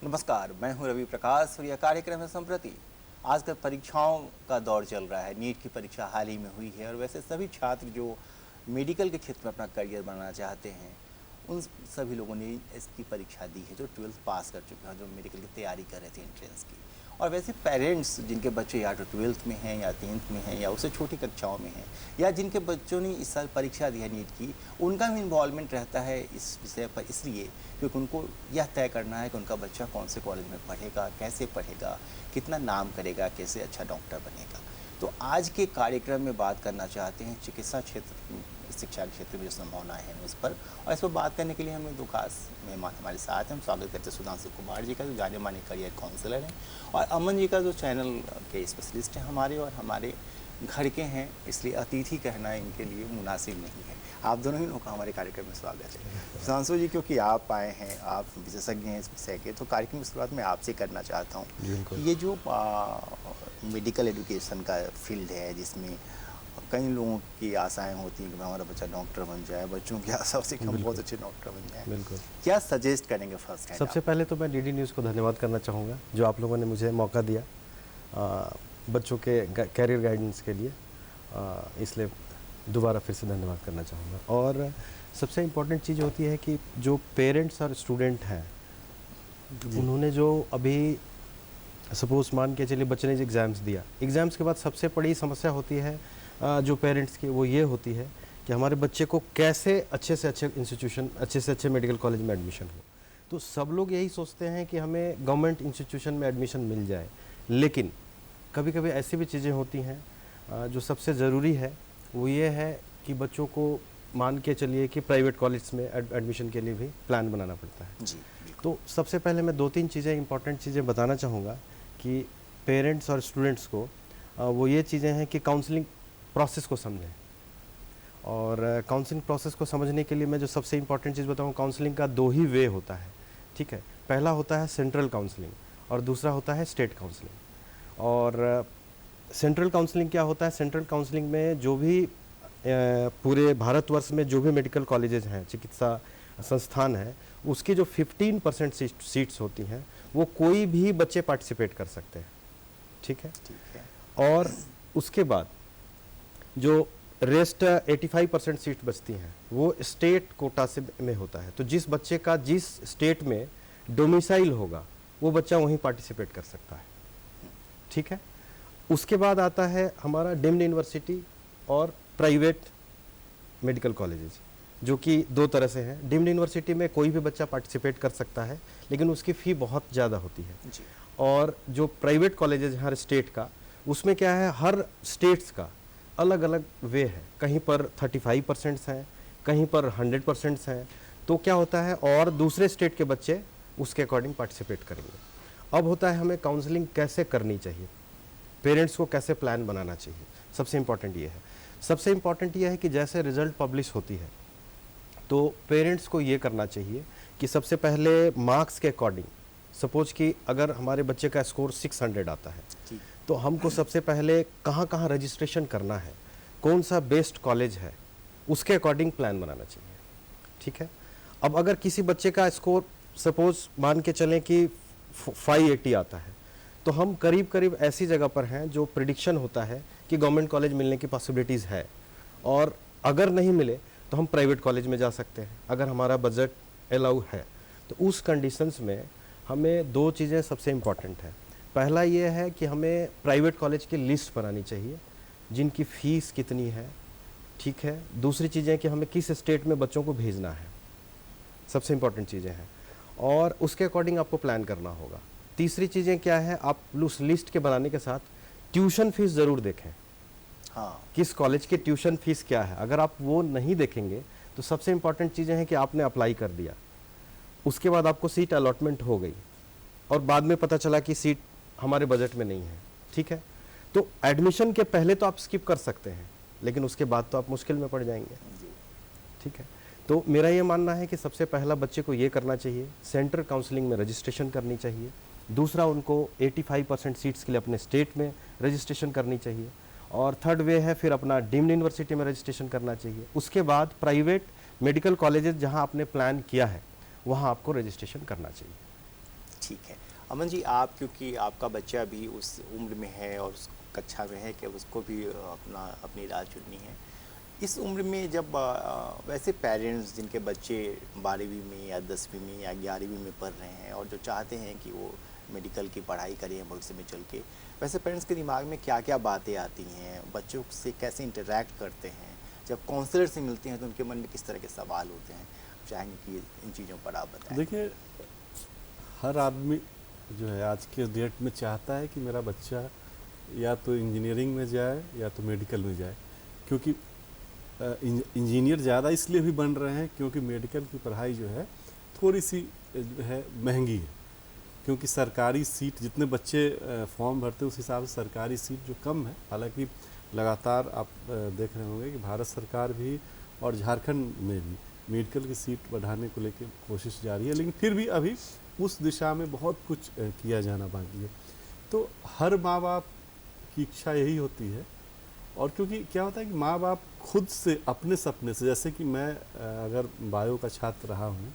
नमस्कार, मैं हूं रवि प्रकाश और यह कार्यक्रम है संप्रति। आजकल परीक्षाओं का दौर चल रहा है। नीट की परीक्षा हाल ही में हुई है और वैसे सभी छात्र जो मेडिकल के क्षेत्र में अपना करियर बनाना चाहते हैं, उन सभी लोगों ने इसकी परीक्षा दी है जो 12th पास कर चुके हैं, जो मेडिकल की तैयारी कर रहे थे एंट्रेंस की। और वैसे पेरेंट्स जिनके बच्चे या तो 12th में हैं या 10th में हैं या उससे छोटी कक्षाओं में हैं, या जिनके बच्चों ने इस साल परीक्षा दी है नीट की, उनका भी इन्वॉल्वमेंट रहता है इस विषय पर, इसलिए क्योंकि उनको यह तय करना है कि उनका बच्चा कौन से कॉलेज में पढ़ेगा, कैसे पढ़ेगा, कितना नाम करेगा, कैसे अच्छा डॉक्टर बनेगा। तो आज के कार्यक्रम में बात करना चाहते हैं चिकित्सा क्षेत्र, शिक्षा के क्षेत्र में जो संभावनाएं हैं उस पर, और इस पर बात करने के लिए हमें दो खास मेहमान हमारे साथ हैं। हम स्वागत करते हैं सुधांशु कुमार जी का, जो जाने माने करियर काउंसलर हैं, और अमन जी का, जो चैनल के स्पेशलिस्ट हैं हमारे और हमारे घर के हैं, इसलिए अतिथि कहना इनके लिए मुनासिब नहीं है। आप दोनों ही लोगों का हमारे कार्यक्रम में स्वागत है। सुधांशु जी, क्योंकि आप आए हैं, आप विशेषज्ञ हैं इस विषय के, तो कार्यक्रम की शुरुआत मैं आपसे करना चाहता हूँ। ये जो मेडिकल एजुकेशन का फील्ड है, जिसमें कई लोगों की आशाएं होती हैं कि हमारा बच्चा डॉक्टर बन जाए, बच्चों की आशा होती है कि हम बहुत अच्छे डॉक्टर बन जाए। बिल्कुल। क्या सजेस्ट करेंगे फर्स्ट? सबसे पहले तो मैं डीडी न्यूज़ को धन्यवाद करना चाहूँगा, जो आप लोगों ने मुझे मौका दिया बच्चों के कैरियर गाइडेंस के लिए, इसलिए दोबारा फिर से धन्यवाद करना चाहूँगा। और सबसे इम्पोर्टेंट चीज़ होती है कि जो पेरेंट्स और स्टूडेंट हैं, उन्होंने जो अभी सपोज मान के चलिए बच्चे ने एग्ज़ाम्स दिया, एग्ज़ाम्स के बाद सबसे बड़ी समस्या होती है जो पेरेंट्स की, वो ये होती है कि हमारे बच्चे को कैसे अच्छे से अच्छे इंस्टीट्यूशन, अच्छे से अच्छे मेडिकल कॉलेज में एडमिशन हो। तो सब लोग यही सोचते हैं कि हमें गवर्नमेंट इंस्टीट्यूशन में एडमिशन मिल जाए, लेकिन कभी कभी ऐसी भी चीज़ें होती हैं जो सबसे ज़रूरी है, वो ये है कि बच्चों को मान के चलिए कि प्राइवेट कॉलेज में एडमिशन के लिए भी प्लान बनाना पड़ता है जी। तो सबसे पहले मैं 2-3 चीज़ें, इंपॉर्टेंट चीज़ें बताना चाहूँगा कि पेरेंट्स और स्टूडेंट्स को वो ये चीज़ें हैं कि काउंसलिंग प्रोसेस को समझें। और काउंसलिंग प्रोसेस को समझने के लिए मैं जो सबसे इम्पॉर्टेंट चीज़ बताऊँ, काउंसलिंग का 2 ही वे होता है, ठीक है। पहला होता है सेंट्रल काउंसलिंग और दूसरा होता है स्टेट काउंसलिंग। और सेंट्रल काउंसलिंग क्या होता है? सेंट्रल काउंसलिंग में जो भी पूरे भारतवर्ष में जो भी मेडिकल कॉलेजेस हैं, चिकित्सा संस्थान है, उसकी जो 15% सीट्स होती हैं, वो कोई भी बच्चे पार्टिसिपेट कर सकते हैं, ठीक है। और उसके बाद जो रेस्ट 85% सीट बचती हैं, वो स्टेट कोटा से में होता है। तो जिस बच्चे का जिस स्टेट में डोमिसाइल होगा, वो बच्चा वहीं पार्टिसिपेट कर सकता है, ठीक है। उसके बाद आता है हमारा डीम्ड यूनिवर्सिटी और प्राइवेट मेडिकल कॉलेजेस, जो कि 2 तरह से हैं। डीम्ड यूनिवर्सिटी में कोई भी बच्चा पार्टिसिपेट कर सकता है, लेकिन उसकी फ़ी बहुत ज़्यादा होती है जी। और जो प्राइवेट कॉलेजेस हर स्टेट का, उसमें क्या है, हर स्टेट्स का अलग अलग वे है। कहीं पर 35% हैं, कहीं पर 100% हैं। तो क्या होता है, और दूसरे स्टेट के बच्चे उसके अकॉर्डिंग पार्टिसिपेट करेंगे। अब होता है हमें काउंसलिंग कैसे करनी चाहिए, पेरेंट्स को कैसे प्लान बनाना चाहिए। सबसे इम्पॉर्टेंट ये है, सबसे इम्पॉर्टेंट ये है कि जैसे रिज़ल्ट पब्लिश होती है, तो पेरेंट्स को ये करना चाहिए कि सबसे पहले मार्क्स के अकॉर्डिंग, सपोज कि अगर हमारे बच्चे का स्कोर 600 आता है, तो हमको सबसे पहले कहाँ कहाँ रजिस्ट्रेशन करना है, कौन सा बेस्ट कॉलेज है, उसके अकॉर्डिंग प्लान बनाना चाहिए, ठीक है। अब अगर किसी बच्चे का स्कोर सपोज मान के चलें कि 580 आता है, तो हम करीब करीब ऐसी जगह पर हैं जो प्रिडिक्शन होता है कि गवर्नमेंट कॉलेज मिलने की पॉसिबिलिटीज़ है, और अगर नहीं मिले तो हम प्राइवेट कॉलेज में जा सकते हैं, अगर हमारा बजट अलाउ है। तो उस कंडीशंस में हमें 2 चीज़ें सबसे इम्पॉर्टेंट है। पहला ये है कि हमें प्राइवेट कॉलेज की लिस्ट बनानी चाहिए, जिनकी फ़ीस कितनी है, ठीक है। दूसरी चीज़ें कि हमें किस स्टेट में बच्चों को भेजना है, सबसे इम्पॉर्टेंट चीज़ें हैं, और उसके अकॉर्डिंग आपको प्लान करना होगा। तीसरी चीज़ें क्या है, आप उस लिस्ट के बनाने के साथ ट्यूशन फीस ज़रूर देखें। हाँ, किस कॉलेज की ट्यूशन फीस क्या है। अगर आप वो नहीं देखेंगे तो सबसे इम्पॉर्टेंट चीज़ें हैं कि आपने अप्लाई कर दिया, उसके बाद आपको सीट अलॉटमेंट हो गई और बाद में पता चला कि सीट हमारे बजट में नहीं है, ठीक है। तो एडमिशन के पहले तो आप स्किप कर सकते हैं, लेकिन उसके बाद तो आप मुश्किल में पड़ जाएंगे, ठीक है। तो मेरा ये मानना है कि सबसे पहला बच्चे को ये करना चाहिए, सेंटर काउंसलिंग में रजिस्ट्रेशन करनी चाहिए। दूसरा, उनको 85% सीट्स के लिए अपने स्टेट में रजिस्ट्रेशन करनी चाहिए। और थर्ड वे है फिर अपना डीम्ड यूनिवर्सिटी में रजिस्ट्रेशन करना चाहिए। उसके बाद प्राइवेट मेडिकल कॉलेजेस जहां आपने प्लान किया है वहां आपको रजिस्ट्रेशन करना चाहिए। ठीक है। अमन जी, आप क्योंकि आपका बच्चा भी उस उम्र में है और उस कक्षा में है कि उसको भी अपनी राह चुननी है, इस उम्र में जब वैसे पेरेंट्स जिनके बच्चे 12वीं में या 10वीं में या 11वीं में पढ़ रहे हैं और जो चाहते हैं कि वो मेडिकल की पढ़ाई करें भविष्य में चल के, वैसे पेरेंट्स के दिमाग में क्या क्या बातें आती हैं, बच्चों से कैसे इंटरेक्ट करते हैं, जब काउंसलर से मिलते हैं तो उनके मन में किस तरह के सवाल होते हैं, चाहेंगे कि इन चीज़ों पर आप बताएं। देखिए, हर आदमी जो है आज के डेट में चाहता है कि मेरा बच्चा या तो इंजीनियरिंग में जाए या तो मेडिकल में जाए, क्योंकि इंजीनियर ज़्यादा इसलिए भी बन रहे हैं क्योंकि मेडिकल की पढ़ाई जो है थोड़ी सी जो है महंगी है, क्योंकि सरकारी सीट जितने बच्चे फॉर्म भरते हैं उस हिसाब से सरकारी सीट जो कम है। हालांकि लगातार आप देख रहे होंगे कि भारत सरकार भी और झारखंड में भी मेडिकल की सीट बढ़ाने को लेकर कोशिश जारी है, लेकिन फिर भी अभी उस दिशा में बहुत कुछ किया जाना बाकी है। तो हर माँ बाप की इच्छा यही होती है, और क्योंकि क्या होता है कि माँ बाप खुद से अपने सपने से, जैसे कि मैं अगर बायो का छात्र रहा हूँ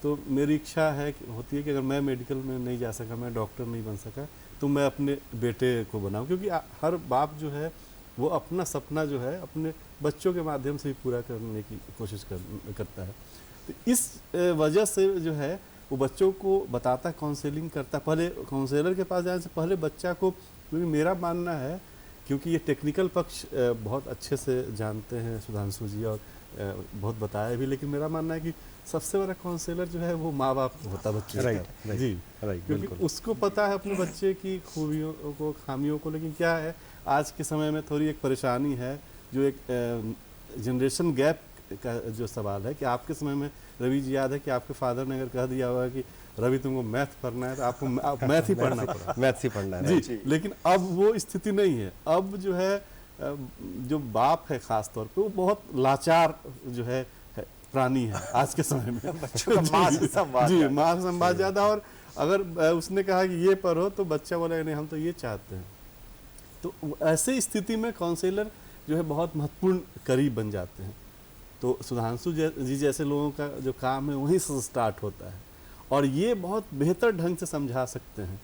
तो मेरी इच्छा होती है कि अगर मैं मेडिकल में नहीं जा सका, मैं डॉक्टर नहीं बन सका, तो मैं अपने बेटे को बनाऊं, क्योंकि हर बाप जो है वो अपना सपना जो है अपने बच्चों के माध्यम से ही पूरा करने की कोशिश करता है। तो इस वजह से जो है वो बच्चों को बताता, काउंसलिंग करता। पहले काउंसलर के पास जाने से पहले बच्चा को, क्योंकि मेरा मानना है, क्योंकि ये टेक्निकल पक्ष बहुत अच्छे से जानते हैं सुधांशु जी और बहुत बताया भी, लेकिन मेरा मानना है कि सबसे बड़ा काउंसलर जो है वो माँ बाप होता बच्चे का। जी, क्योंकि उसको पता है अपने बच्चे की खूबियों को, खामियों को। लेकिन क्या है, आज के समय में थोड़ी एक परेशानी है, जो एक जनरेशन गैप का जो सवाल है कि आपके समय में, रवि जी याद है कि आपके फादर ने अगर कह दिया होगा कि रवि तुमको मैथ पढ़ना है तो आपको मैथ ही पढ़ना पड़ा, मैथ ही पढ़ना है जी। लेकिन अब वो स्थिति नहीं है। अब जो है जो बाप है खास तौर पे, वो बहुत लाचार जो है प्राणी है आज के समय में। बच्चों का माँ से संवाद जी, माँ से संवाद ज़्यादा। और अगर उसने कहा कि ये पढ़ो तो बच्चा बोलेगा नहीं हम तो ये चाहते हैं। तो ऐसे स्थिति में काउंसलर जो है बहुत महत्वपूर्ण करीब बन जाते हैं। तो सुधांशु जी जैसे लोगों का जो काम है वहीं से स्टार्ट होता है, और ये बहुत बेहतर ढंग से समझा सकते हैं।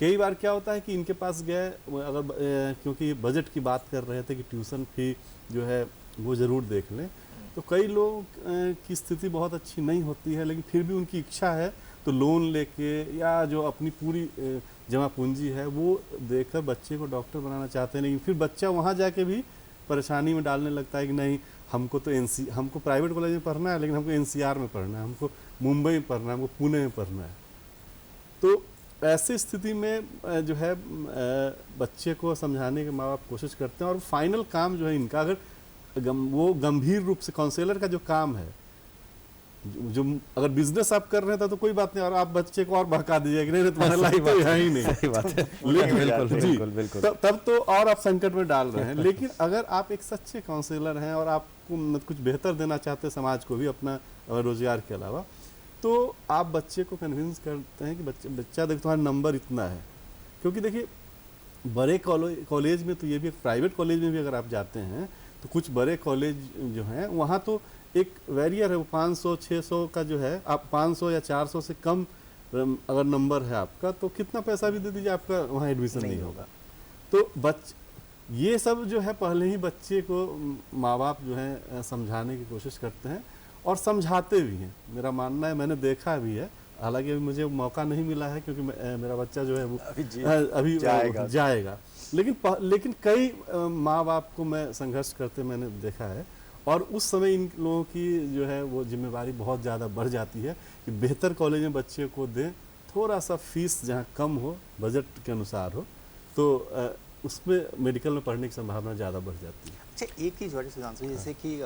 कई बार क्या होता है कि इनके पास गए, अगर क्योंकि बजट की बात कर रहे थे कि ट्यूशन फी जो है वो ज़रूर देख लें, तो कई लोगों की स्थिति बहुत अच्छी नहीं होती है, लेकिन फिर भी उनकी इच्छा है तो लोन लेके या जो अपनी पूरी जमा पूंजी है वो देकर बच्चे को डॉक्टर बनाना चाहते हैं। लेकिन फिर बच्चा वहाँ जाके भी परेशानी में डालने लगता है कि नहीं, हमको तो हमको प्राइवेट कॉलेज में पढ़ना है, लेकिन हमको NCR में पढ़ना है, हमको मुंबई में पढ़ना है, हमको पुणे में पढ़ना है। तो ऐसी स्थिति में जो है बच्चे को समझाने के माँ बाप कोशिश करते हैं, और फाइनल काम जो है इनका, अगर वो गंभीर रूप से काउंसलर का जो काम है, जो अगर बिजनेस आप कर रहे थे तो कोई बात नहीं, और आप बच्चे को और बहका दीजिए कि नहीं तुम्हारा लाइफ तो है ही नहीं, सही बात है, लेकिन बिल्कुल तब तो और आप संकट में डाल रहे हैं। लेकिन अगर आप एक सच्चे काउंसलर हैं और आपको कुछ बेहतर देना चाहते हैं समाज को भी अपना रोजगार के अलावा, तो आप बच्चे को कन्विंस करते हैं कि बच्चा देख तुम्हारा नंबर इतना है। क्योंकि देखिए बड़े कॉलेज में तो ये भी, प्राइवेट कॉलेज में भी अगर आप जाते हैं तो कुछ बड़े कॉलेज जो हैं वहाँ तो एक बैरियर है, वो 500-600 का जो है, आप 500 या 400 से कम अगर नंबर है आपका तो कितना पैसा भी दे दीजिए आपका वहाँ एडमिशन नहीं होगा। तो ये सब जो है पहले ही बच्चे को माँ बाप जो है समझाने की कोशिश करते हैं और समझाते भी हैं। मेरा मानना है, मैंने देखा भी है, हालांकि अभी मुझे मौका नहीं मिला है क्योंकि मेरा बच्चा जो है वो अभी जाएगा। लेकिन कई माँ बाप को मैं संघर्ष करते मैंने देखा है, और उस समय इन लोगों की जो है वो जिम्मेवारी बहुत ज़्यादा बढ़ जाती है कि बेहतर कॉलेज में बच्चे को दें, थोड़ा सा फीस जहाँ कम हो, बजट के अनुसार हो, तो उसमें मेडिकल में पढ़ने की संभावना ज़्यादा बढ़ जाती है। अच्छा, एक चीज़ और सुधांशु, जैसे कि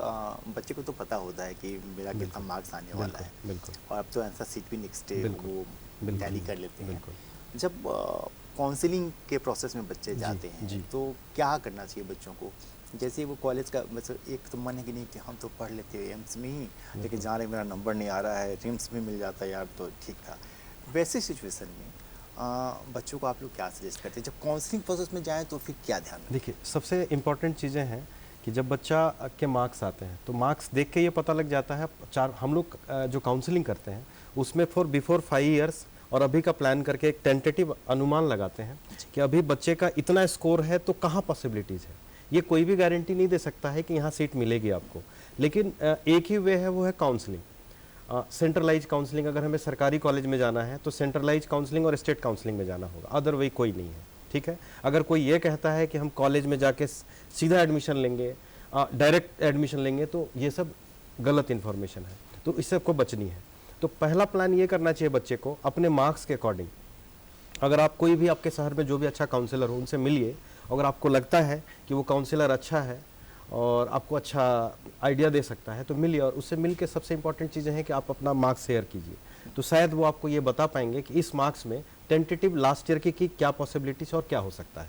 बच्चे को तो पता होता है कि मेरा कितना मार्क्स आने वाला है, बिल्कुल, और अब तो आंसर सीट भी नेक्स्ट डे वो टैली कर लेते हैं। बिल्कुल। जब काउंसलिंग के प्रोसेस में बच्चे जाते हैं तो क्या करना चाहिए बच्चों को? जैसे वो कॉलेज का बस एक तो मन है कि नहीं कि हम तो पढ़ लेते हैं एम्स में ही, लेकिन जहाँ मेरा नंबर नहीं आ रहा है, रिम्स में मिल जाता है यार तो ठीक था। वैसे सिचुएशन में बच्चों को आप लोग क्या सजेस्ट करते हैं? जब काउंसलिंग प्रोसेस में जाएँ तो फिर क्या ध्यान रखें? देखिए, सबसे इम्पॉर्टेंट चीज़ें हैं कि जब बच्चा के मार्क्स आते हैं तो मार्क्स देख के ये पता लग जाता है। हम लोग जो काउंसलिंग करते हैं उसमें बिफोर 5 ईयर्स और अभी का प्लान करके एक टेंटेटिव अनुमान लगाते हैं कि अभी बच्चे का इतना स्कोर है तो कहाँ पॉसिबिलिटीज़ है। ये कोई भी गारंटी नहीं दे सकता है कि यहाँ सीट मिलेगी आपको, लेकिन एक ही वे है, वो है काउंसलिंग। सेंट्रलाइज काउंसलिंग, अगर हमें सरकारी कॉलेज में जाना है तो सेंट्रलाइज काउंसलिंग और स्टेट काउंसलिंग में जाना होगा, अदर वे कोई नहीं है। ठीक है, अगर कोई ये कहता है कि हम कॉलेज में जाके सीधा एडमिशन लेंगे, डायरेक्ट एडमिशन लेंगे, तो ये सब गलत इन्फॉर्मेशन है, तो इससे आपको बचनी है। तो पहला प्लान ये करना चाहिए बच्चे को अपने मार्क्स के अकॉर्डिंग। अगर आप कोई भी आपके शहर में जो भी अच्छा काउंसलर हो उनसे मिलिए, अगर आपको लगता है कि वो काउंसलर अच्छा है और आपको अच्छा आइडिया दे सकता है तो मिलिए, और उससे मिल के सबसे इंपॉर्टेंट चीज़ें हैं कि आप अपना मार्क्स शेयर कीजिए, तो शायद वो आपको ये बता पाएंगे कि इस मार्क्स में टेंटेटिव लास्ट ईयर की क्या पॉसिबिलिटीज और क्या हो सकता है।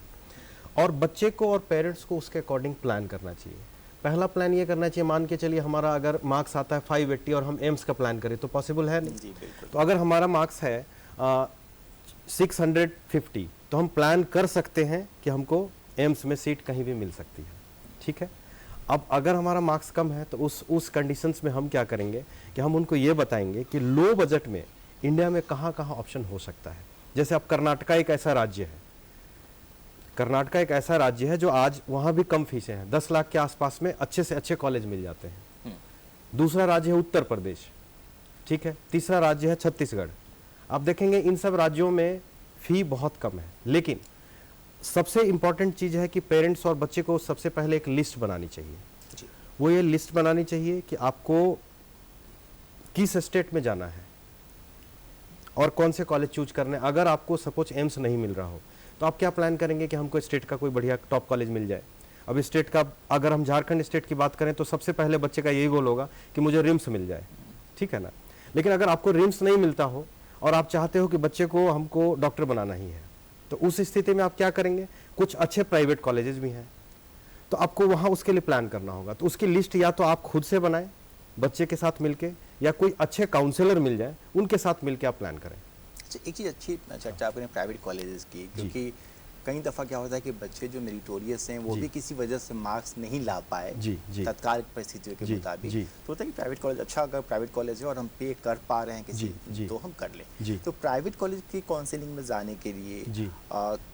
और बच्चे को और पेरेंट्स को उसके अकॉर्डिंग प्लान करना चाहिए। पहला प्लान ये करना चाहिए, मान के चलिए हमारा अगर मार्क्स आता है 580 और हम एम्स का प्लान करें तो पॉसिबल है नहीं। जी बिल्कुल। तो अगर हमारा मार्क्स है 650 तो हम प्लान कर सकते हैं कि हमको एम्स में सीट कहीं भी मिल सकती है। ठीक है, अब अगर हमारा मार्क्स कम है तो उस कंडीशंस में हम क्या करेंगे कि हम उनको ये बताएंगे कि लो बजट में इंडिया में कहाँ कहाँ ऑप्शन हो सकता है। जैसे अब कर्नाटका एक ऐसा राज्य है, कर्नाटका एक ऐसा राज्य है जो आज वहाँ भी कम फीसें हैं, 10 लाख के आसपास में अच्छे से अच्छे कॉलेज मिल जाते हैं। दूसरा राज्य है उत्तर प्रदेश, ठीक है, तीसरा राज्य है छत्तीसगढ़। आप देखेंगे इन सब राज्यों में फ़ी बहुत कम है, लेकिन सबसे इम्पॉर्टेंट चीज़ है कि पेरेंट्स और बच्चे को सबसे पहले एक लिस्ट बनानी चाहिए। जी। वो ये लिस्ट बनानी चाहिए कि आपको किस स्टेट में जाना है और कौन से कॉलेज चूज करने। अगर आपको सपोज एम्स नहीं मिल रहा हो तो आप क्या प्लान करेंगे कि हमको स्टेट का कोई बढ़िया टॉप कॉलेज मिल जाए। अब स्टेट का, अगर हम झारखंड स्टेट की बात करें तो सबसे पहले बच्चे का यही गोल होगा कि मुझे रिम्स मिल जाए, ठीक है ना। लेकिन अगर आपको रिम्स नहीं मिलता हो और आप चाहते हो कि बच्चे को हमको डॉक्टर बनाना ही है, तो उस स्थिति में आप क्या करेंगे, कुछ अच्छे प्राइवेट कॉलेजेस भी हैं तो आपको वहाँ उसके लिए प्लान करना होगा। तो उसकी लिस्ट या तो आप खुद से बनाएं बच्चे के साथ मिलके, या कोई अच्छे काउंसलर मिल जाए उनके साथ मिलके आप प्लान करें। अच्छा, एक चीज़ अच्छी चर्चा आपने प्राइवेट कॉलेजेस की, क्योंकि कई दफ़ा क्या होता है कि बच्चे जो मेरिटोरियस हैं वो भी किसी वजह से मार्क्स नहीं ला पाए तत्काल परिस्थितियों के मुताबिक, तो होता है कि प्राइवेट कॉलेज अच्छा, अगर प्राइवेट कॉलेज है और हम पे कर पा रहे हैं किसी तो हम कर लें। तो प्राइवेट कॉलेज की काउंसलिंग में जाने के लिए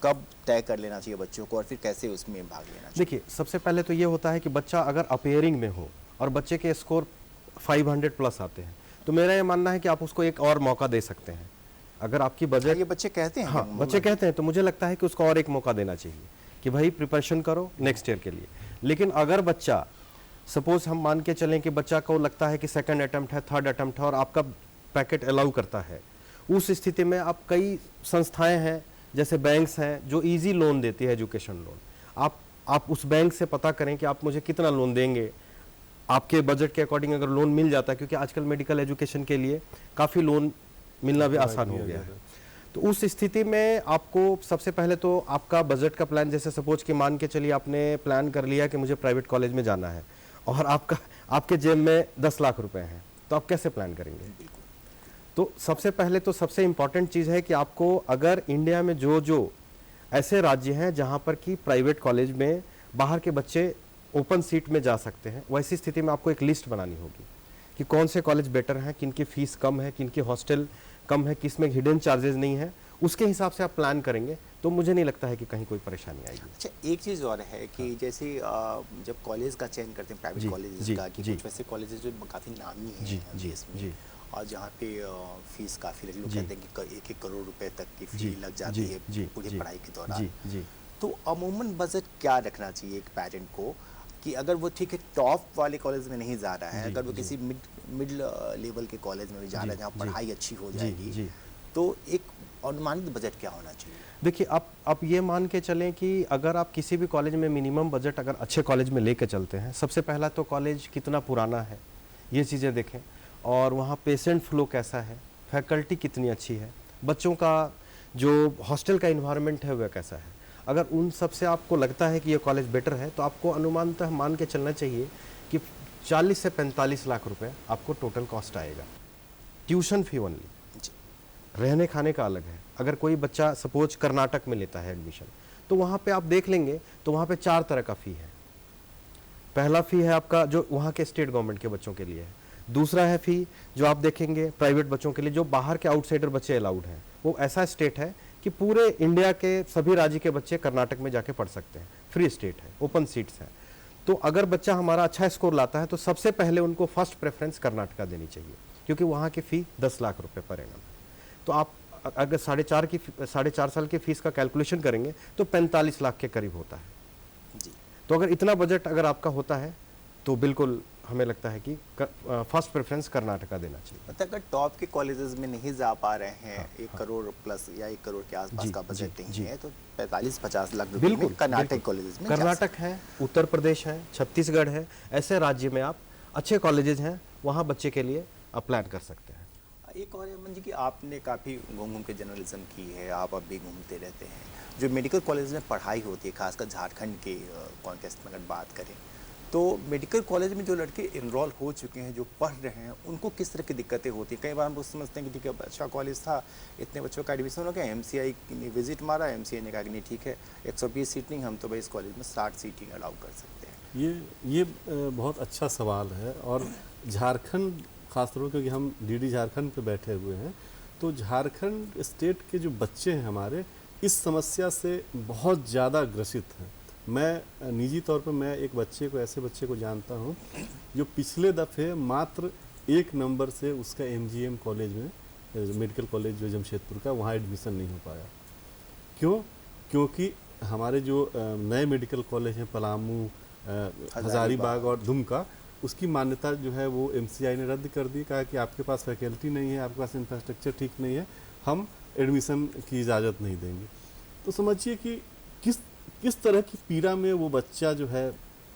कब तय कर लेना चाहिए बच्चों को और फिर कैसे उसमें भाग लेना चाहिए? देखिए, सबसे पहले तो ये होता है कि बच्चा अगर अपेयरिंग में हो और बच्चे के स्कोर 500 प्लस आते हैं तो मेरा ये मानना है कि आप उसको एक और मौका दे सकते हैं। अगर आपकी बजट, ये बच्चे कहते हैं, हाँ बच्चे कहते हैं, तो मुझे लगता है कि उसको और एक मौका देना चाहिए कि भाई प्रिपरेशन करो नेक्स्ट ईयर के लिए। लेकिन अगर बच्चा, सपोज हम मान के चलें कि बच्चा को लगता है कि सेकंड अटेम्प्ट है, थर्ड अटेम्प्ट है और आपका पैकेट अलाउ करता है, उस स्थिति में आप, कई संस्थाएं हैं जैसे बैंक्स हैं जो ईजी लोन देती है, एजुकेशन लोन। आप उस बैंक से पता करें कि आप मुझे कितना लोन देंगे, आपके बजट के अकॉर्डिंग अगर लोन मिल जाता है, क्योंकि आजकल मेडिकल एजुकेशन के लिए काफ़ी लोन मिलना भी आसान हो गया है। तो उस स्थिति में आपको सबसे पहले तो आपका बजट का प्लान, जैसे सपोज कि मान के चलिए आपने प्लान कर लिया कि मुझे प्राइवेट कॉलेज में जाना है और आपके जेब में 10 लाख रुपए हैं, तो आप कैसे प्लान करेंगे? तो सबसे पहले तो सबसे इम्पॉर्टेंट चीज़ है कि आपको, अगर इंडिया में जो ऐसे राज्य हैं जहाँ पर कि प्राइवेट कॉलेज में बाहर के बच्चे ओपन सीट में जा सकते हैं, वैसी स्थिति में आपको एक लिस्ट बनानी होगी कि कौन से कॉलेज बेटर हैं, किनकी फीस कम है, किनकी हॉस्टल कम है, किसमें हिडन चार्जेस नहीं है, उसके हिसाब से आप प्लान करेंगे तो मुझे नहीं लगता है कि कहीं कोई परेशानी आएगी। अच्छा, एक चीज़ और है कि जैसे जब कॉलेज का चयन करते हैं प्राइवेट कॉलेज का, कि कुछ वैसे कॉलेजेस जो काफ़ी नामी हैं देश में और जहाँ पे फीस काफ़ी लोग कहते हैं कि 1-1 करोड़ रुपए तक की फी लग जाती है पूरी पढ़ाई के दौरान, तो अमूमन बजट क्या रखना चाहिए एक पेरेंट को कि अगर वो ठीक है टॉप वाले कॉलेज में नहीं जा रहा है, अगर वो किसी मिड लेवल के कॉलेज में भी जा रहा है जहाँ पढ़ाई अच्छी हो जाएगी, तो एक अनुमानित बजट क्या होना चाहिए? देखिए, आप ये मान के चलें कि अगर आप किसी भी कॉलेज में मिनिमम बजट अगर अच्छे कॉलेज में लेके चलते हैं, सबसे पहला तो कॉलेज कितना पुराना है ये चीज़ें देखें, और वहाँ पेशेंट फ्लो कैसा है, फैकल्टी कितनी अच्छी है, बच्चों का जो हॉस्टल का इन्वायरमेंट है वह कैसा है। अगर उन सब से आपको लगता है कि ये कॉलेज बेटर है तो आपको अनुमानतः मान के चलना चाहिए कि 40 से 45 लाख रुपए आपको टोटल कॉस्ट आएगा, ट्यूशन फी ओनली। रहने खाने का अलग है। अगर कोई बच्चा सपोज कर्नाटक में लेता है एडमिशन, तो वहाँ पे आप देख लेंगे तो वहाँ पे 4 तरह का फ़ी है। पहला फ़ी है आपका जो वहाँ के स्टेट गवर्नमेंट के बच्चों के लिए है, दूसरा है फ़ी जो आप देखेंगे प्राइवेट बच्चों के लिए, जो बाहर के आउटसाइडर बच्चे अलाउड हैं। वो ऐसा स्टेट है कि पूरे इंडिया के सभी राज्य के बच्चे कर्नाटक में जाके पढ़ सकते हैं, फ्री स्टेट है, ओपन सीट्स हैं। तो अगर बच्चा हमारा अच्छा स्कोर लाता है तो सबसे पहले उनको फर्स्ट प्रेफरेंस कर्नाटका देनी चाहिए, क्योंकि वहाँ की फ़ी 10 लाख रुपए पर एनम है। तो आप अगर 4.5 साल की फीस का कैलकुलेशन करेंगे तो 45 लाख के करीब होता है जी। तो अगर इतना बजट अगर आपका होता है तो बिल्कुल हमें लगता है कि फर्स्ट प्रेफरेंस कर्नाटका देना चाहिए। मतलब अगर टॉप के कॉलेजेस में नहीं जा पा रहे हैं, 1 करोड़ प्लस या 1 करोड़ के आसपास जी, का बजट जी, नहीं जी। है, तो 45-50 लाख रुपए बिल्कुल में कर्नाटक बिल्कुल। कॉलेजेस में जा कर्नाटक है, उत्तर प्रदेश है, छत्तीसगढ़ है, ऐसे राज्य में आप अच्छे कॉलेजेस हैं, वहाँ बच्चे के लिए अप्लाई कर सकते हैं। एक और अमन जी कि आपने काफ़ी घूम घूम के जर्नलिज्म की है, आप अब भी घूमते रहते हैं। जो मेडिकल कॉलेज में पढ़ाई होती है, खासकर झारखंड के कॉन्टेक्स्ट में अगर बात करें, तो मेडिकल कॉलेज में जो लड़के इनरोल हो चुके हैं, जो पढ़ रहे हैं, उनको किस तरह की दिक्कतें होती हैं? कई बार हम लोग समझते हैं कि ठीक है, अच्छा कॉलेज था, इतने बच्चों का एडमिशन हो गया, एमसीआई ने विजिट मारा, एमसीआई ने कहा कि नहीं ठीक है, 120 सीट नहीं, हम तो भाई इस कॉलेज में 60 सीट ही अलाउ कर सकते हैं। ये बहुत अच्छा सवाल है। और झारखंड खासतौर पर, क्योंकि हम डीडी झारखंड पे बैठे हुए हैं, तो झारखंड स्टेट के जो बच्चे हैं हमारे इस समस्या से बहुत ज़्यादा ग्रसित हैं। मैं निजी तौर पर मैं एक बच्चे को, ऐसे बच्चे को जानता हूँ जो पिछले दफ़े मात्र 1 नंबर से उसका एमजीएम कॉलेज में, मेडिकल कॉलेज जो जमशेदपुर का, वहाँ एडमिशन नहीं हो पाया। क्यों? क्योंकि हमारे जो नए मेडिकल कॉलेज हैं पलामू, हजारीबाग और दुमका, उसकी मान्यता जो है वो एमसीआई ने रद्द कर दी। कहा कि आपके पास फैकल्टी नहीं है, आपके पास इंफ्रास्ट्रक्चर ठीक नहीं है, हम एडमिशन की इजाज़त नहीं देंगे। तो समझिए कि किस तरह की पीड़ा में वो बच्चा जो है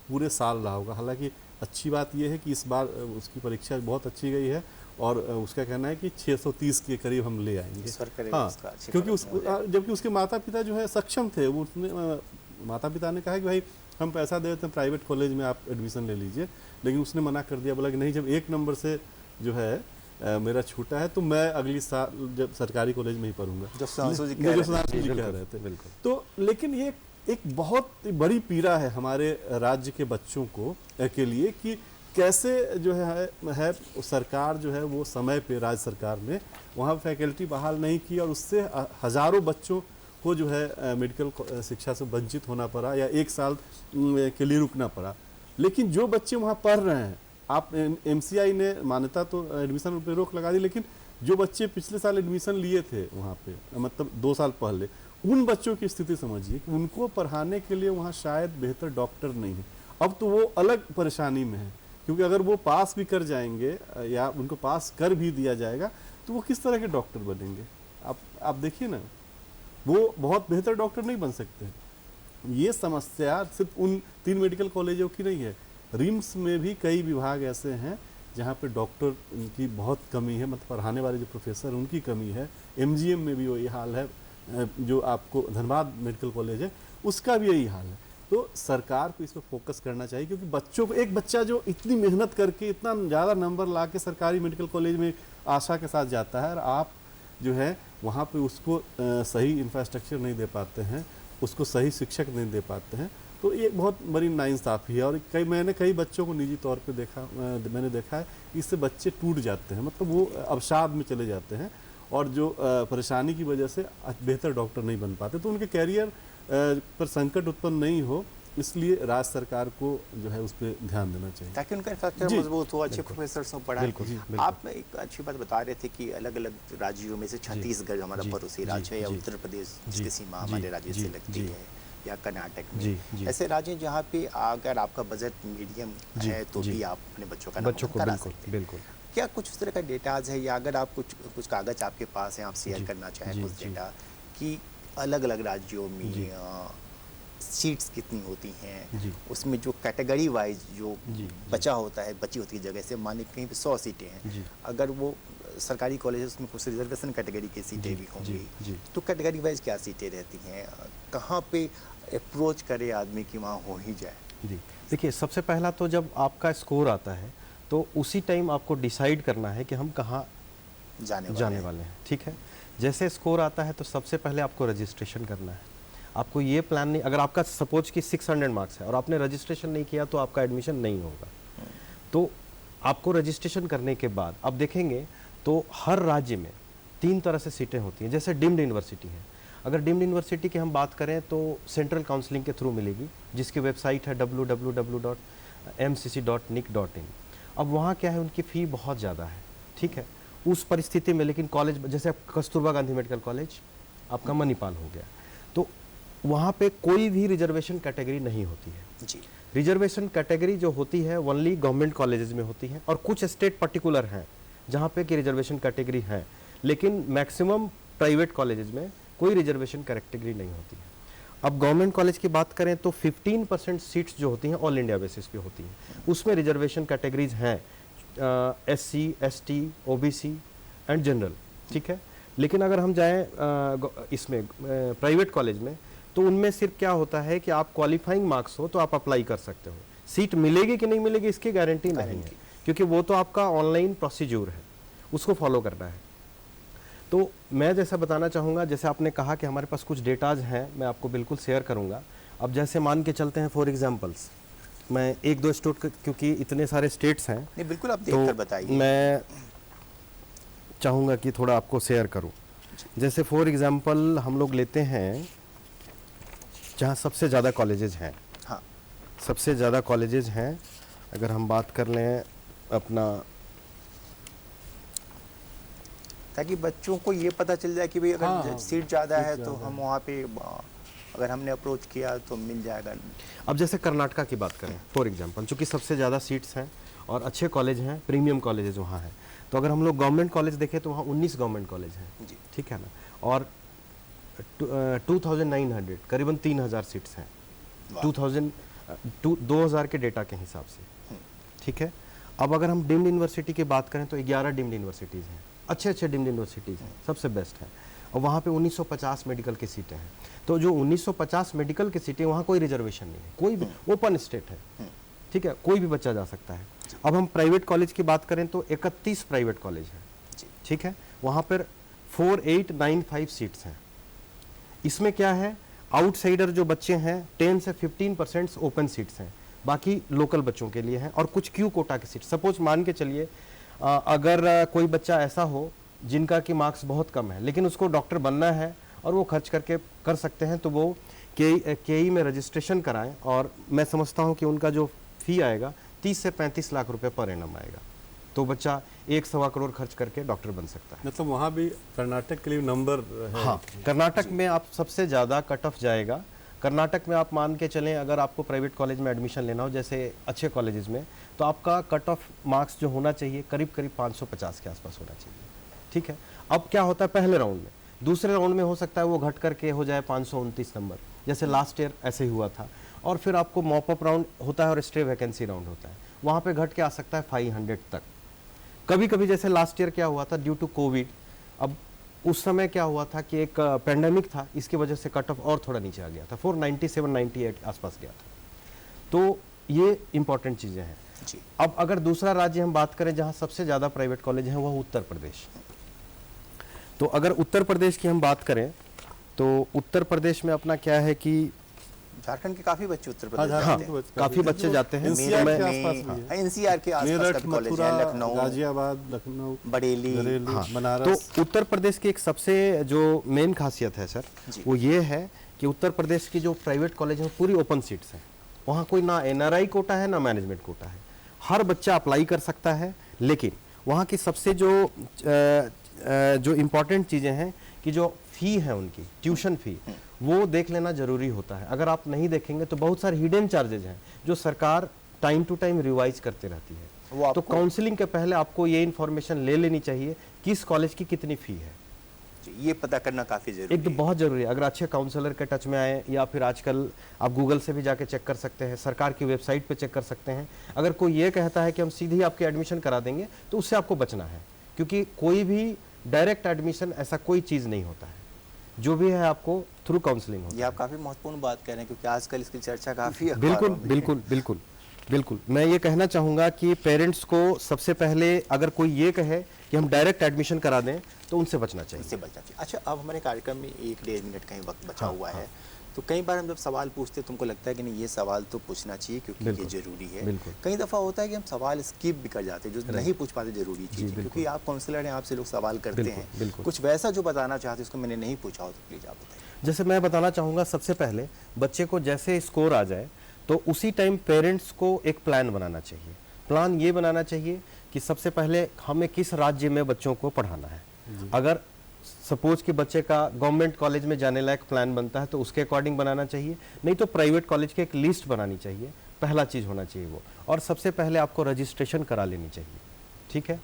पूरे साल रहा होगा। हालांकि अच्छी बात यह है कि इस बार उसकी परीक्षा बहुत अच्छी गई है और उसका कहना है कि 630 के करीब हम ले आएंगे। हाँ, क्योंकि जबकि उसके माता पिता जो है सक्षम थे। वो उसने माता पिता ने कहा कि भाई हम पैसा दे देते हैं, प्राइवेट कॉलेज में आप एडमिशन ले लीजिए, लेकिन उसने मना कर दिया। बोला कि नहीं, जब 1 नंबर से जो है मेरा छूटा है तो मैं अगली साल जब सरकारी कॉलेज में ही पढ़ूंगा, जो सुधांशु जी कह रहे थे। बिल्कुल। तो लेकिन ये एक बहुत बड़ी पीड़ा है हमारे राज्य के बच्चों को के लिए कि कैसे जो है सरकार जो है वो समय पे, राज्य सरकार ने वहाँ फैकल्टी बहाल नहीं की और उससे हज़ारों बच्चों को जो है मेडिकल शिक्षा से वंचित होना पड़ा या 1 साल के लिए रुकना पड़ा। लेकिन जो बच्चे वहाँ पढ़ रहे हैं, आप एमसीआई ने मान्यता तो एडमिशन पे रोक लगा दी, लेकिन जो बच्चे पिछले साल एडमिशन लिए थे वहाँ पे, मतलब 2 साल पहले, उन बच्चों की स्थिति समझिए कि उनको पढ़ाने के लिए वहाँ शायद बेहतर डॉक्टर नहीं है। अब तो वो अलग परेशानी में है, क्योंकि अगर वो पास भी कर जाएंगे या उनको पास कर भी दिया जाएगा तो वो किस तरह के डॉक्टर बनेंगे? आप देखिए ना, वो बहुत बेहतर डॉक्टर नहीं बन सकते। ये समस्या सिर्फ उन 3 मेडिकल कॉलेजों की नहीं है, रिम्स में भी कई विभाग ऐसे हैं जहाँ पे डॉक्टर की बहुत कमी है, मतलब पढ़ाने वाले जो प्रोफेसर उनकी कमी है। एमजीएम में भी वही हाल है, जो आपको धनबाद मेडिकल कॉलेज है उसका भी यही हाल है। तो सरकार को इस पर फोकस करना चाहिए, क्योंकि बच्चों को, एक बच्चा जो इतनी मेहनत करके इतना ज़्यादा नंबर ला के सरकारी मेडिकल कॉलेज में आशा के साथ जाता है और आप जो है वहाँ पे उसको सही इंफ्रास्ट्रक्चर नहीं दे पाते हैं, उसको सही शिक्षक नहीं दे पाते हैं, तो ये बहुत बड़ी नाइंसाफ़ी है। और मैंने कई बच्चों को निजी तौर पे मैंने देखा है, इससे बच्चे टूट जाते हैं, मतलब वो अवसाद में चले जाते हैं और जो परेशानी की वजह से बेहतर डॉक्टर नहीं बन पाते। तो उनके कैरियर पर संकट उत्पन्न नहीं हो, इसलिए राज्य सरकार को जो है उस पर ध्यान देना चाहिए, ताकि उनका इंफ्रास्ट्रक्चर मजबूत हो, अच्छे प्रोफेसर हो, पढ़ाई। आप एक अच्छी बात बता रहे थे कि अलग अलग राज्यों में से छत्तीसगढ़ हमारा पड़ोसी राज्य है, या उत्तर प्रदेश जिसकी सीमा हमारे राज्य से लगती है, या कर्नाटक में, ऐसे राज्य जहाँ पे अगर आपका बजट मीडियम है तो भी आप अपने बच्चों का नामांकन करा सकते हैं। बिल्कुल। क्या कुछ उस तरह का डेटाज है, या अगर आप कुछ कागज आपके पास हैं, आप शेयर करना चाहें कुछ डेटा कि अलग अलग राज्यों में सीट्स कितनी होती हैं, उसमें जो कैटेगरी वाइज जो बचा होता है, बची होती है जगह से, मानिए कहीं पे 100 सीटें हैं, अगर वो सरकारी कॉलेज उसमें कुछ रिजर्वेशन कैटेगरी की सीटें भी होंगी, तो कैटेगरी वाइज क्या सीटें रहती हैं, कहाँ पे अप्रोच करे आदमी कि वहाँ हो ही जाए? जी देखिए, सबसे पहला तो जब आपका स्कोर आता है तो उसी टाइम आपको डिसाइड करना है कि हम कहाँ जाने वाले हैं। ठीक है, जैसे स्कोर आता है तो सबसे पहले आपको रजिस्ट्रेशन करना है। आपको ये प्लान नहीं, अगर आपका सपोज कि 600 मार्क्स है और आपने रजिस्ट्रेशन नहीं किया तो आपका एडमिशन नहीं होगा। तो आपको रजिस्ट्रेशन करने के बाद आप देखेंगे तो हर राज्य में 3 तरह से सीटें होती हैं। जैसे डीम्ड यूनिवर्सिटी है, अगर डीम्ड यूनिवर्सिटी की हम बात करें तो सेंट्रल काउंसलिंग के थ्रू मिलेगी, जिसकी वेबसाइट है www.mcc.nic.in। अब वहाँ क्या है, उनकी फ़ी बहुत ज़्यादा है, ठीक है। उस परिस्थिति में लेकिन कॉलेज जैसे कस्तूरबा गांधी मेडिकल कॉलेज आपका मणिपाल हो गया, तो वहाँ पे कोई भी रिजर्वेशन कैटेगरी नहीं होती है जी। रिजर्वेशन कैटेगरी जो होती है ओनली गवर्नमेंट कॉलेजेस में होती है, और कुछ स्टेट पर्टिकुलर हैं जहाँ पे कि रिजर्वेशन कैटेगरी है, लेकिन मैक्सिमम प्राइवेट कॉलेजेस में कोई रिजर्वेशन कैटेगरी नहीं होती है। अब गवर्नमेंट कॉलेज की बात करें तो 15% सीट्स जो होती हैं ऑल इंडिया बेसिस पे होती हैं, उसमें रिजर्वेशन कैटेगरीज हैं SC, ST, OBC and general, ठीक है। लेकिन अगर हम जाएं इसमें प्राइवेट कॉलेज में, तो उनमें सिर्फ क्या होता है कि आप क्वालिफाइंग मार्क्स हो तो आप अप्लाई कर सकते हो, सीट मिलेगी कि नहीं मिलेगी इसकी गारंटी नहीं है, क्योंकि वो तो आपका ऑनलाइन प्रोसीजर है, उसको फॉलो करना है। तो मैं जैसा बताना चाहूँगा, जैसे आपने कहा कि हमारे पास कुछ डेटाज हैं, मैं आपको बिल्कुल शेयर करूँगा। अब जैसे मान के चलते हैं फॉर एग्जांपल्स, मैं 1-2 स्टेट, क्योंकि इतने सारे स्टेट्स हैं, नहीं बिल्कुल आप देखकर तो बताइए। मैं चाहूँगा कि थोड़ा आपको शेयर करूँ। जैसे फॉर एग्जांपल हम लोग लेते हैं जहाँ सबसे ज़्यादा कॉलेजेस हैं, हाँ, सबसे ज़्यादा कॉलेजेस हैं, अगर हम बात कर लें अपना, ताकि बच्चों को ये पता चल जाए कि भाई अगर हाँ, सीट ज़्यादा सीट है तो ज़्यादा हम वहाँ पे अगर हमने अप्रोच किया तो मिल जाएगा। अब जैसे कर्नाटका की बात करें फॉर एग्जांपल, चूँकि सबसे ज़्यादा सीट्स हैं और अच्छे कॉलेज हैं, प्रीमियम कॉलेजेस वहाँ हैं, तो अगर हम लोग गवर्नमेंट कॉलेज देखें तो वहाँ 19 गवर्नमेंट कॉलेज हैं, जी। ठीक है ना, और 2900 करीबन 3000 सीट्स हैं, 2000 के डेटा के हिसाब से, ठीक है। अब अगर हम डीम्ड यूनिवर्सिटी की बात करें तो 11 डीम्ड यूनिवर्सिटीज़ हैं, अच्छे डीम्ड यूनिवर्सिटीज़ हैं, सबसे बेस्ट हैं, और वहाँ पे 1950 मेडिकल की सीटें हैं। तो जो 1950 मेडिकल की सीटें, वहाँ कोई रिजर्वेशन नहीं है, कोई भी ओपन स्टेट है, ठीक है, कोई भी बच्चा जा सकता है। अब हम प्राइवेट कॉलेज की बात करें तो 31 प्राइवेट कॉलेज हैं, ठीक है, वहाँ पर 4895 सीट्स हैं। इसमें क्या है, आउटसाइडर जो बच्चे हैं 10 से 15% ओपन सीट्स हैं, बाकी लोकल बच्चों के लिए हैं, और कुछ क्यू कोटा की सीट। सपोज मान के चलिए अगर कोई बच्चा ऐसा हो जिनका कि मार्क्स बहुत कम है, लेकिन उसको डॉक्टर बनना है और वो खर्च करके कर सकते हैं, तो वो के में रजिस्ट्रेशन कराएं, और मैं समझता हूँ कि उनका जो फ़ी आएगा 30 से 35 लाख रुपए पर एनम आएगा, तो बच्चा 1-1.25 करोड़ खर्च करके डॉक्टर बन सकता है। मतलब वहाँ भी कर्नाटक के लिए नंबर है। हाँ, कर्नाटक में आप सबसे ज़्यादा कट ऑफ जाएगा। कर्नाटक में आप मान के चलें, अगर आपको प्राइवेट कॉलेज में एडमिशन लेना हो, जैसे अच्छे कॉलेजेस में, तो आपका कट ऑफ मार्क्स जो होना चाहिए करीब 550 के आसपास होना चाहिए, ठीक है। अब क्या होता है पहले राउंड में, दूसरे राउंड में हो सकता है वो घट करके हो जाए 529 नंबर, जैसे लास्ट ईयर ऐसे ही हुआ था, और फिर आपको मॉप अप राउंड होता है और स्टे वैकेंसी राउंड होता है, वहाँ पे घट के आ सकता है 500 तक। कभी कभी जैसे लास्ट ईयर क्या हुआ था ड्यू टू कोविड, अब उस समय क्या हुआ था कि एक पेंडेमिक था, इसकी वजह से कट ऑफ और थोड़ा नीचे आ गया था, 497-98 आसपास गया था। तो ये इंपॉर्टेंट चीज़ें हैं जी। अब अगर दूसरा राज्य हम बात करें जहाँ सबसे ज़्यादा प्राइवेट कॉलेज हैं, वह उत्तर प्रदेश। तो अगर उत्तर प्रदेश की हम बात करें तो उत्तर प्रदेश में अपना क्या है कि झारखंड के काफी बच्चे उत्तर प्रदेश हाँ, जाते झारखंड हैं। के काफ़ी बच्चे जाते हैं। NCR मैं- के आसपास भी है। एनसीआर के आसपास मेरठ, का कॉलेज मथुरा, है, लखनऊ, गाजियाबाद, लखनऊ, बरेली। बरेली, हाँ, बनारस। तो उत्तर प्रदेश की एक सबसे जो मेन खासियत है सर, जी। वो ये है कि उत्तर प्रदेश की जो प्राइवेट कॉलेज है पूरी ओपन सीट्स हैं, वहाँ कोई ना NRI कोटा है ना मैनेजमेंट कोटा है, हर बच्चा अप्लाई कर सकता है। लेकिन वहाँ की सबसे जो इम्पोर्टेंट चीज़ें हैं कि जो फ़ी है उनकी ट्यूशन फ़ी, वो देख लेना ज़रूरी होता है। अगर आप नहीं देखेंगे तो बहुत सारे हिडन चार्जेज हैं जो सरकार टाइम टू टाइम रिवाइज करते रहती है। वो आपको- तो काउंसलिंग के पहले आपको ये इन्फॉर्मेशन ले लेनी चाहिए किस कॉलेज की कितनी फ़ी है, ये पता करना काफी जरूरी एक तो है। बहुत ज़रूरी है। अगर अच्छे काउंसलर के टच में आए, या फिर आजकल आप गूगल से भी जाके चेक कर सकते हैं, सरकार की वेबसाइट पे चेक कर सकते हैं। अगर कोई ये कहता है कि हम सीधे ही आपके एडमिशन करा देंगे, तो उससे आपको बचना है, क्योंकि कोई भी डायरेक्ट एडमिशन ऐसा कोई चीज़ नहीं होता है, जो भी है आपको थ्रू काउंसलिंग होता ये आप काफी महत्वपूर्ण बात कह रहे हैं, क्योंकि आजकल इसकी चर्चा काफी है। बिल्कुल अखबारों में है। बिल्कुल बिल्कुल बिल्कुल। मैं ये कहना चाहूँगा कि पेरेंट्स को सबसे पहले अगर कोई ये कहे कि हम डायरेक्ट एडमिशन करा दें, तो उनसे बचना चाहिए। इससे बचना चाहिए। अच्छा, अब हमारे कार्यक्रम में 1-1.5 मिनट का ही वक्त बचा हुआ है, तो कई बार हम जब सवाल पूछते हैं तुमको लगता है कि नहीं ये सवाल तो पूछना चाहिए क्योंकि ये बिल्कुल, जरूरी है। बिल्कुल। कई दफ़ा होता है कि हम सवाल स्किप भी कर जाते हैं जो नहीं पूछ पाते जरूरी चीज़, बिल्कुल। क्योंकि आप काउंसलर हैं, आपसे लोग सवाल करते बिल्कुल, हैं, बिल्कुल। कुछ वैसा जो बताना चाहते हैं उसको मैंने नहीं पूछा हो तो प्लीज़ आप बताइए। जैसे मैं बताना चाहूँगा, सबसे पहले बच्चे को जैसे स्कोर आ जाए तो उसी टाइम पेरेंट्स को एक प्लान बनाना चाहिए। प्लान ये बनाना चाहिए कि सबसे पहले हमें किस राज्य में बच्चों को पढ़ाना है। अगर सपोज कि बच्चे का गवर्नमेंट कॉलेज में जाने लायक प्लान बनता है तो उसके अकॉर्डिंग बनाना चाहिए, नहीं तो प्राइवेट कॉलेज की एक लिस्ट बनानी चाहिए, पहला चीज़ होना चाहिए वो। और सबसे पहले आपको रजिस्ट्रेशन करा लेनी चाहिए, ठीक है।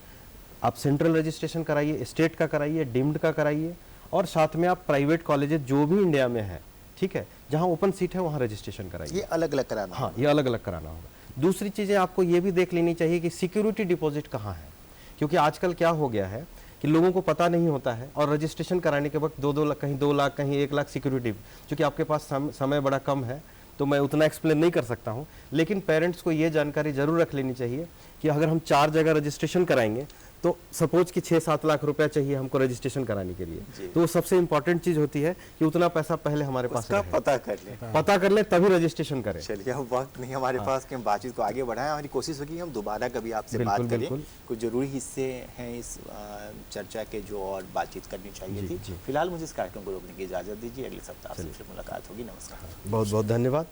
आप सेंट्रल रजिस्ट्रेशन कराइए, स्टेट का कराइए, डीम्ड का कराइए, और साथ में आप प्राइवेट कॉलेजेस जो भी इंडिया में है, ठीक है, जहाँ ओपन सीट है वहाँ रजिस्ट्रेशन कराइए। ये अलग अलग कराना हाँ, ये अलग अलग कराना होगा। दूसरी चीज़ें आपको ये भी देख लेनी चाहिए कि सिक्योरिटी डिपॉजिट कहाँ है, क्योंकि आजकल क्या हो गया है कि लोगों को पता नहीं होता है और रजिस्ट्रेशन कराने के वक्त 2-2 लाख, कहीं 2 लाख, कहीं 1 लाख सिक्योरिटी। क्योंकि आपके पास समय बड़ा कम है तो मैं उतना एक्सप्लेन नहीं कर सकता हूँ, लेकिन पेरेंट्स को ये जानकारी ज़रूर रख लेनी चाहिए कि अगर हम 4 जगह रजिस्ट्रेशन कराएंगे तो सपोज कि 6-7 लाख रुपया चाहिए हमको रजिस्ट्रेशन कराने के लिए, तो वो सबसे इंपॉर्टेंट चीज़ होती है कि उतना पैसा पहले हमारे पास उसका रहे। पता कर लें तभी रजिस्ट्रेशन करें। चलिए, अब वक्त नहीं हमारे पास कि हम बातचीत को आगे बढ़ाएं। हमारी कोशिश होगी हम दोबारा कभी आपसे बिल्कुल, बात करें। बिल्कुल। कुछ जरूरी हिस्से हैं इस चर्चा के जो और बातचीत करनी चाहिए जी, थी। जी। फिलहाल मुझे इस कार्यक्रम को रोकने की इजाज़त दीजिए, अगले सप्ताह आपसे फिर मुलाकात होगी। नमस्कार। बहुत बहुत धन्यवाद।